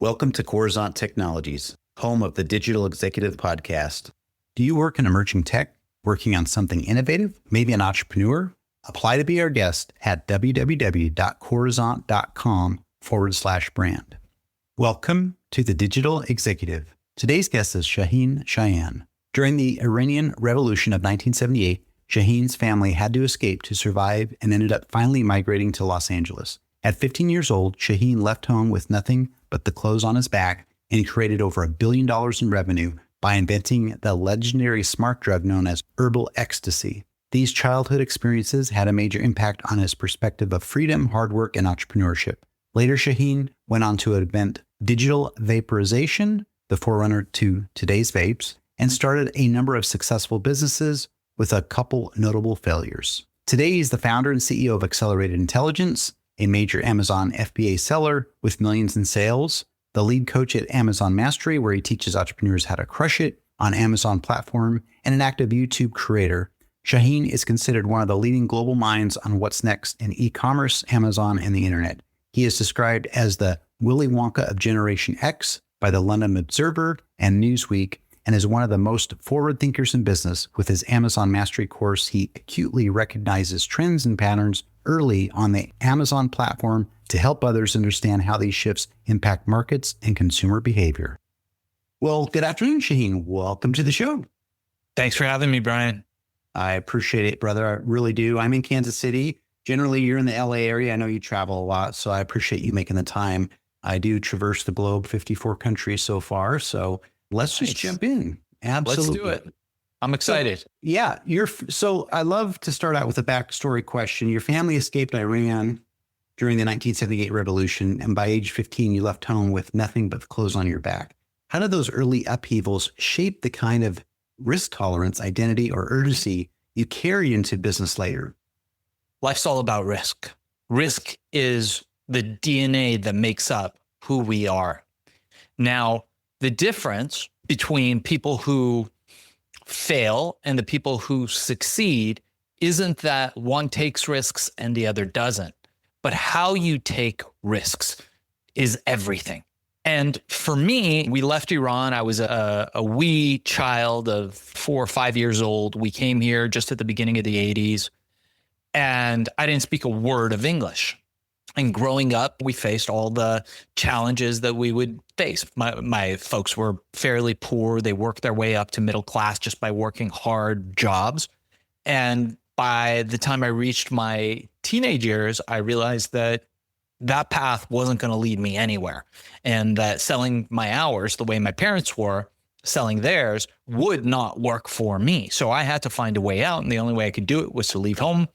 Welcome to Coruzant Technologies, home of the Digital Executive Podcast. Do you work in emerging tech, working on something innovative, maybe an entrepreneur? Apply to be our guest at www.coruzant.com/brand. Welcome to the Digital Executive. Today's guest is Shaahin Cheyenne. During the Iranian Revolution of 1978, Shaheen's family had to escape to survive and ended up finally migrating to Los Angeles. At 15 years old, Shaheen left home with nothing but the clothes on his back and created over $1 billion in revenue by inventing the legendary smart drug known as Herbal Ecstasy. These childhood experiences had a major impact on his perspective of freedom, hard work, and entrepreneurship. Later, Shaheen went on to invent digital vaporization, the forerunner to today's vapes, and started a number of successful businesses with a couple notable failures. Today, he's the founder and CEO of Accelerated Intelligence, a major Amazon FBA seller with millions in sales, the lead coach at Amazon Mastery, where he teaches entrepreneurs how to crush it on Amazon platform, and an active YouTube creator. Shaheen is considered one of the leading global minds on what's next in e-commerce, Amazon, and the internet. He is described as the Willy Wonka of Generation X by the London Observer and Newsweek, and is one of the most forward thinkers in business. With his Amazon Mastery course, he acutely recognizes trends and patterns early on the Amazon platform to help others understand how these shifts impact markets and consumer behavior. Well, good afternoon, Shaheen. Welcome to the show. Thanks for having me, Brian. I appreciate it, brother. I really do. I'm in Kansas City. Generally, you're in the LA area. I know you travel a lot, so I appreciate you making the time. I do traverse the globe, 54 countries so far. So let's just jump in. Absolutely. Let's do it. I'm excited. So I love to start out with a backstory question. Your family escaped Iran during the 1978 revolution, and by age 15, you left home with nothing but the clothes on your back. How did those early upheavals shape the kind of risk tolerance, identity, or urgency you carry into business later? Life's all about risk. Risk is the DNA that makes up who we are. Now, the difference between people who fail and the people who succeed isn't that one takes risks and the other doesn't, but how you take risks is everything. And for me, we left Iran. I was a wee child of 4 or 5 years old. We came here just at the beginning of the 80s, and I didn't speak a word of English. And growing up, we faced all the challenges that we would face. My folks were fairly poor. They worked their way up to middle class just by working hard jobs. And by the time I reached my teenage years, I realized that that path wasn't going to lead me anywhere. And that selling my hours the way my parents were selling theirs would not work for me. So I had to find a way out. And the only way I could do it was to leave home,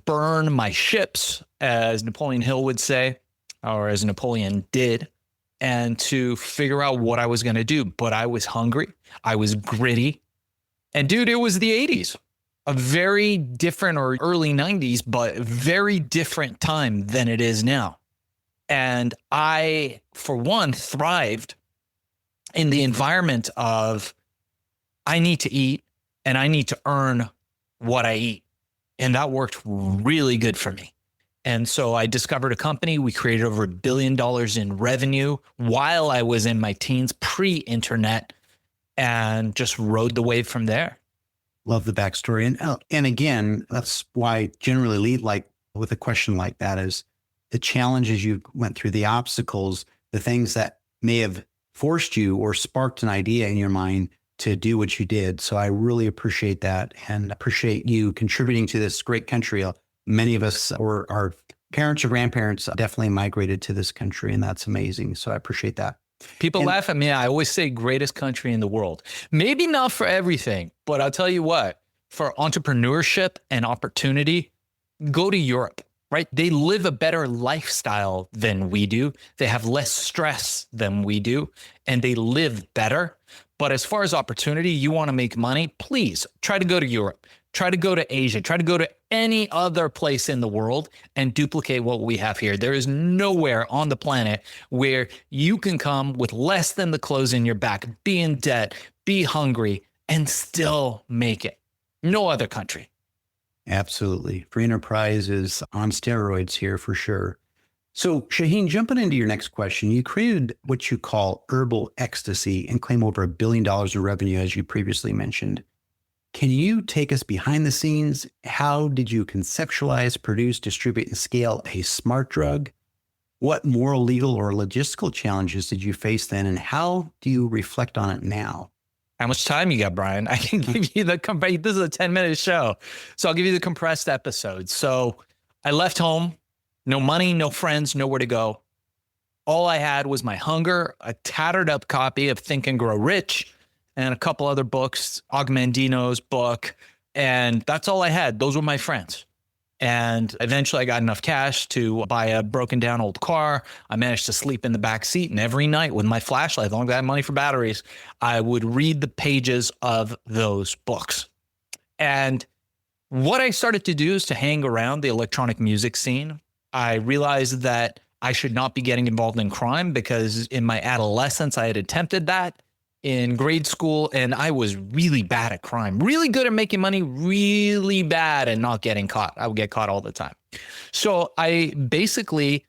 burn my ships, as Napoleon Hill would say, or as Napoleon did, and to figure out what I was going to do. But I was hungry. I was gritty. And dude, it was the 80s, a very different, or early 90s, but very different time than it is now. And I, for one, thrived in the environment of I need to eat and I need to earn what I eat. And that worked really good for me. And so I discovered a company. We created over $1 billion in revenue while I was in my teens, pre-internet, and just rode the wave from there. Love the backstory. And again, that's why I generally lead like with a question like that is the challenges you went through, the obstacles, the things that may have forced you or sparked an idea in your mind to do what you did. So I really appreciate that and appreciate you contributing to this great country. Many of us or our parents or grandparents definitely migrated to this country, and that's amazing. So I appreciate that. People laugh at me. I always say greatest country in the world. Maybe not for everything, but I'll tell you what, for entrepreneurship and opportunity, go to Europe, right? They live a better lifestyle than we do. They have less stress than we do, and they live better. But as far as opportunity, you want to make money, please try to go to Europe, try to go to Asia, try to go to any other place in the world and duplicate what we have here. There is nowhere on the planet where you can come with less than the clothes in your back, be in debt, be hungry, and still make it. No other country. Absolutely. Free enterprise is on steroids here for sure. So, Shaheen, jumping into your next question, you created what you call Herbal Ecstasy and claim over $1 billion in revenue, as you previously mentioned. Can you take us behind the scenes? How did you conceptualize, produce, distribute, and scale a smart drug? What moral, legal, or logistical challenges did you face then, and how do you reflect on it now? How much time you got, Brian? I can give you this is a 10-minute show. So I'll give you the compressed episode. So I left home, no money, no friends, nowhere to go. All I had was my hunger, a tattered up copy of Think and Grow Rich, and a couple other books, Og Mandino's book. And that's all I had. Those were my friends. And eventually I got enough cash to buy a broken down old car. I managed to sleep in the back seat. And every night with my flashlight, as long as I had money for batteries, I would read the pages of those books. And what I started to do is to hang around the electronic music scene. I realized that I should not be getting involved in crime because in my adolescence, I had attempted that in grade school, and I was really bad at crime, really good at making money, really bad at not getting caught. I would get caught all the time. So I basically,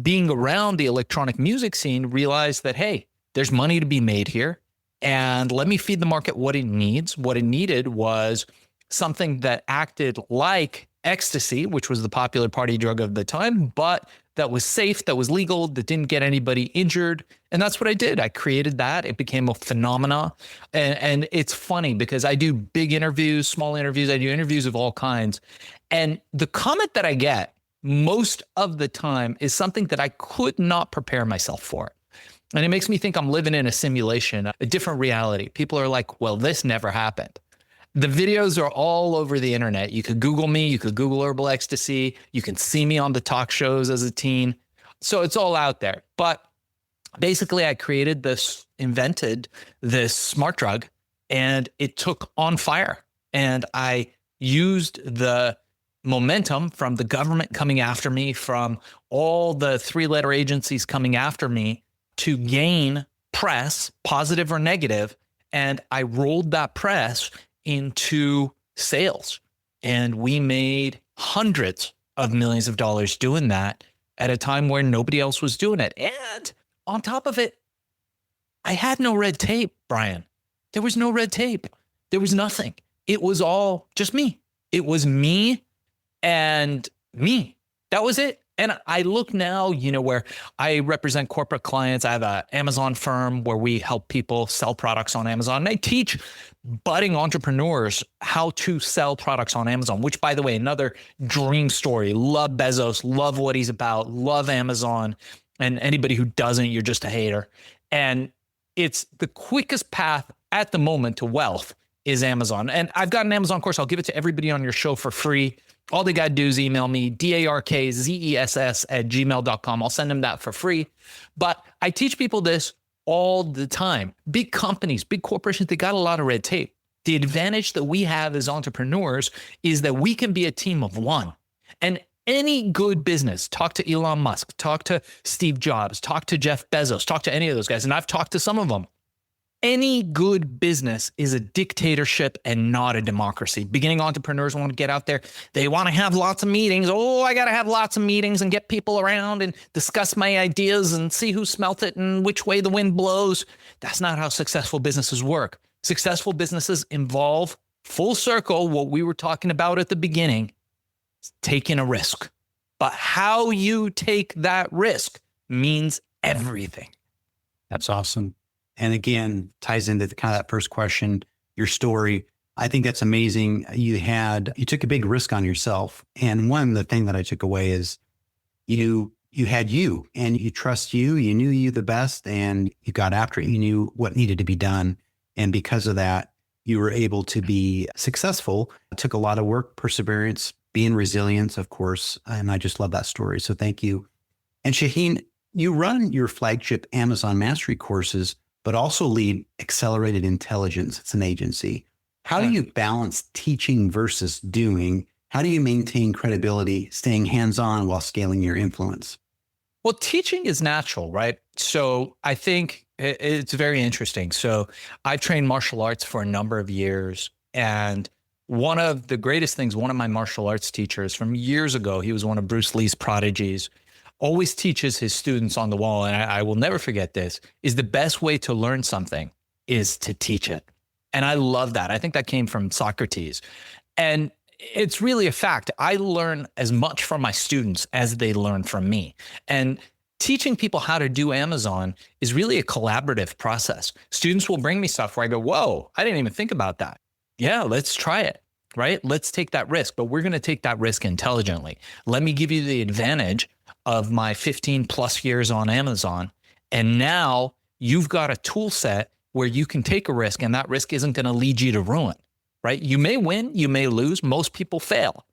being around the electronic music scene, realized that, hey, there's money to be made here, and let me feed the market what it needs. What it needed was something that acted like ecstasy, which was the popular party drug of the time, but that was safe, that was legal, that didn't get anybody injured. And that's what I did. I created that. It became a phenomena. And it's funny because I do big interviews, small interviews. I do interviews of all kinds. And the comment that I get most of the time is something that I could not prepare myself for. And it makes me think I'm living in a simulation, a different reality. People are like, well, this never happened. The videos are all over the internet. You could Google me, you could Google Herbal Ecstasy, you can see me on the talk shows as a teen. So it's all out there. But basically I invented this smart drug, and it took on fire. And I used the momentum from the government coming after me, from all the 3-letter agencies coming after me, to gain press, positive or negative. And I rolled that press into sales. And we made hundreds of millions of dollars doing that at a time where nobody else was doing it. And on top of it, I had no red tape, Brian. There was no red tape. There was nothing. It was all just me. It was me and me. That was it. And I look now, where I represent corporate clients. I have an Amazon firm where we help people sell products on Amazon. And I teach budding entrepreneurs how to sell products on Amazon, which, by the way, another dream story. Love Bezos, love what he's about, love Amazon. And anybody who doesn't, you're just a hater. And it's the quickest path at the moment to wealth is Amazon. And I've got an Amazon course. I'll give it to everybody on your show for free. All they got to do is email me, darkzess@gmail.com. I'll send them that for free. But I teach people this all the time. Big companies, big corporations, they got a lot of red tape. The advantage that we have as entrepreneurs is that we can be a team of one. And any good business, talk to Elon Musk, talk to Steve Jobs, talk to Jeff Bezos, talk to any of those guys. And I've talked to some of them. Any good business is a dictatorship and not a democracy. Beginning entrepreneurs want to get out there. They want to have lots of meetings. Oh, I got to have lots of meetings and get people around and discuss my ideas and see who smelt it and which way the wind blows. That's not how successful businesses work. Successful businesses involve, full circle, what we were talking about at the beginning, taking a risk. But how you take that risk means everything. That's awesome. And again, ties into kind of that first question, your story. I think that's amazing. You took a big risk on yourself. And one of the things that I took away is you had you and you trust you knew you the best, and you got after it. You knew what needed to be done. And because of that, you were able to be successful. It took a lot of work, perseverance, being resilient, of course. And I just love that story. So thank you. And Shaheen, you run your flagship Amazon Mastery courses, but also lead Accelerated Intelligence. It's an agency. How do you balance teaching versus doing? How do you maintain credibility, staying hands-on while scaling your influence? Well, teaching is natural, right? So I think it's very interesting. So I've trained martial arts for a number of years. And one of the greatest things, one of my martial arts teachers from years ago, he was one of Bruce Lee's prodigies. always teaches his students on the wall, and I will never forget this, is the best way to learn something is to teach it. And I love that. I think that came from Socrates. And it's really a fact. I learn as much from my students as they learn from me. And teaching people how to do Amazon is really a collaborative process. Students will bring me stuff where I go, whoa, I didn't even think about that. Yeah, let's try it, right? Let's take that risk, but we're going to take that risk intelligently. Let me give you the advantage of my 15 plus years on Amazon. And now you've got a tool set where you can take a risk, and that risk isn't going to lead you to ruin, right? You may win, you may lose. Most people fail.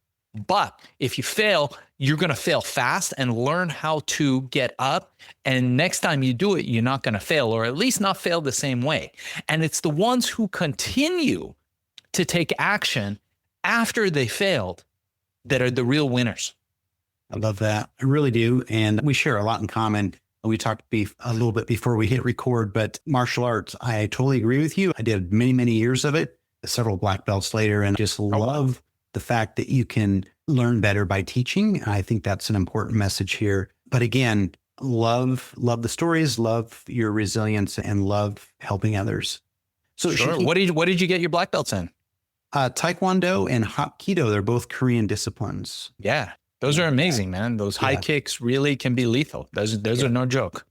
But if you fail, you're going to fail fast and learn how to get up. And next time you do it, you're not going to fail, or at least not fail the same way. And it's the ones who continue to take action after they failed that are the real winners. I love that. I really do. And we share a lot in common. We talked a little bit before we hit record, but martial arts, I totally agree with you. I did many, many years of it, several black belts later, and just love the fact that you can learn better by teaching. I think that's an important message here. But again, love the stories, love your resilience, and love helping others. So sure. What did you get your black belts in? Taekwondo and Hapkido. They're both Korean disciplines. Yeah. Those are amazing, man. Those high kicks really can be lethal. Those are no joke.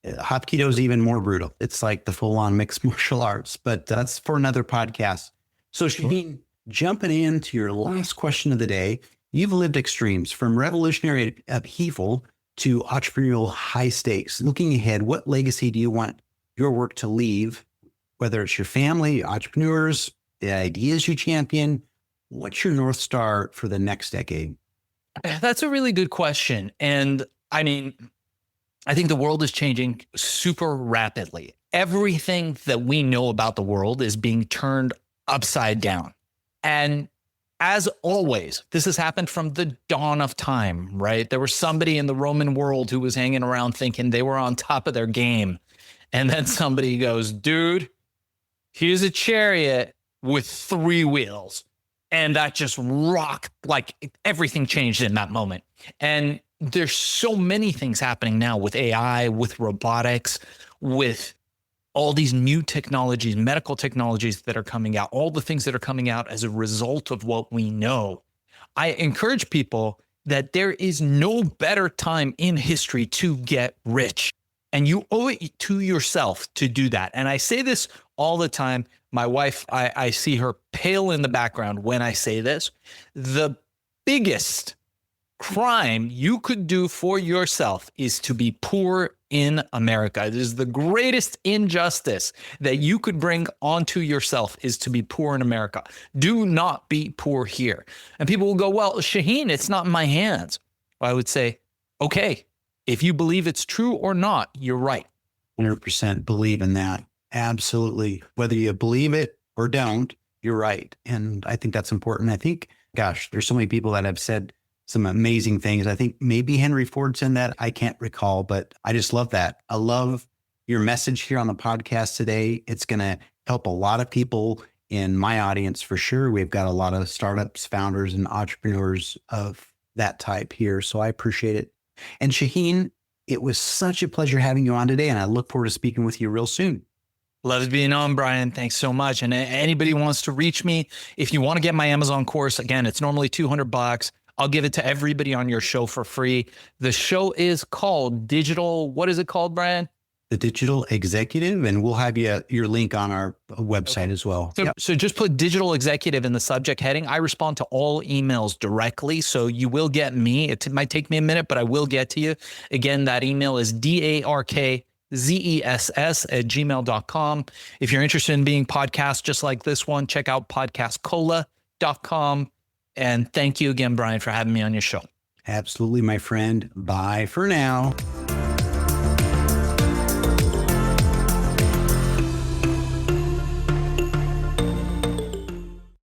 Hapkido is even more brutal. It's like the full-on mixed martial arts, but that's for another podcast. So Shaheen, jumping into your last question of the day, you've lived extremes from revolutionary upheaval to entrepreneurial high stakes. Looking ahead, what legacy do you want your work to leave, whether it's your family, entrepreneurs, the ideas you champion? What's your North Star for the next decade? That's a really good question. And I mean, I think the world is changing super rapidly. Everything that we know about the world is being turned upside down. And as always, this has happened from the dawn of time, right? There was somebody in the Roman world who was hanging around thinking they were on top of their game. And then somebody goes, dude, here's a chariot with 3 wheels. And that just rocked, like everything changed in that moment. And there's so many things happening now with AI, with robotics, with all these new technologies, medical technologies that are coming out, all the things that are coming out as a result of what we know. I encourage people that there is no better time in history to get rich. And you owe it to yourself to do that. And I say this all the time. My wife, I see her pale in the background when I say this. The biggest crime you could do for yourself is to be poor in America. It is the greatest injustice that you could bring onto yourself is to be poor in America. Do not be poor here. And people will go, well, Shaheen, it's not in my hands. Well, I would say, okay, if you believe it's true or not, you're right. 100% believe in that. Absolutely. Whether you believe it or don't, you're right. And I think that's important. I think, gosh, there's so many people that have said some amazing things. I think maybe Henry Ford said that. I can't recall, but I just love that. I love your message here on the podcast today. It's going to help a lot of people in my audience for sure. We've got a lot of startups, founders, and entrepreneurs of that type here. So I appreciate it. And Shaheen, it was such a pleasure having you on today, and I look forward to speaking with you real soon. Love being on, Brian. Thanks so much. And anybody wants to reach me, if you want to get my Amazon course, again, it's normally $200. I'll give it to everybody on your show for free. The show is called Digital. What is it called, Brian? The Digital Executive, and we'll have your link on our website as well. So just put Digital Executive in the subject heading. I respond to all emails directly, so you will get me. It might take me a minute, but I will get to you. Again, that email is darkzess@gmail.com. If you're interested in being podcasts just like this one, check out podcastcola.com. And thank you again, Brian, for having me on your show. Absolutely, my friend. Bye for now.